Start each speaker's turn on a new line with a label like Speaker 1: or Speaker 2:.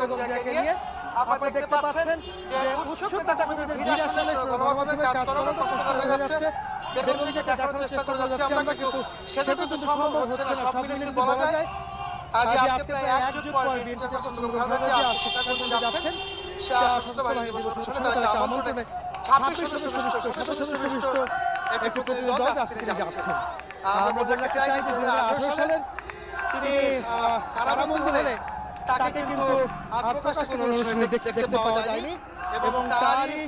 Speaker 1: বেগম জিয়াকে নিয়ে। আপনারা দেখতে পাচ্ছেন যে উৎসুক নেতাকর্মীদের ভিড় আসলে গণমাধ্যমে কাজ করানো কষ্টকর হয়ে যাচ্ছে। বেগম জিয়াকে দেখানোর চেষ্টা করে যাচ্ছি আমরা, কিন্তু সেটা কিন্তু সম্ভব হচ্ছে না। সব মিলে যদি বলা যায় আজকে প্রায় 1 যুগ পর বিএনপি চেয়ারপারসন বেগম খালেদা জিয়া চেষ্টা করতে যাচ্ছেন সশস্ত্র বাহিনী দিবস অনুষ্ঠানে তার একটা আমন্ত্রণে 26 সদস্য বিশিষ্ট একটি প্রতিনিধি দল আজকে যাচ্ছেন। আমরা বলতে চাই যে 2018 সালের তিনি কারাবন্দী হলে তাকে কিন্তু আর প্রকাশ্যে কোনো অনুষ্ঠানে দেখতে পাওয়া যায়নি এবং তারই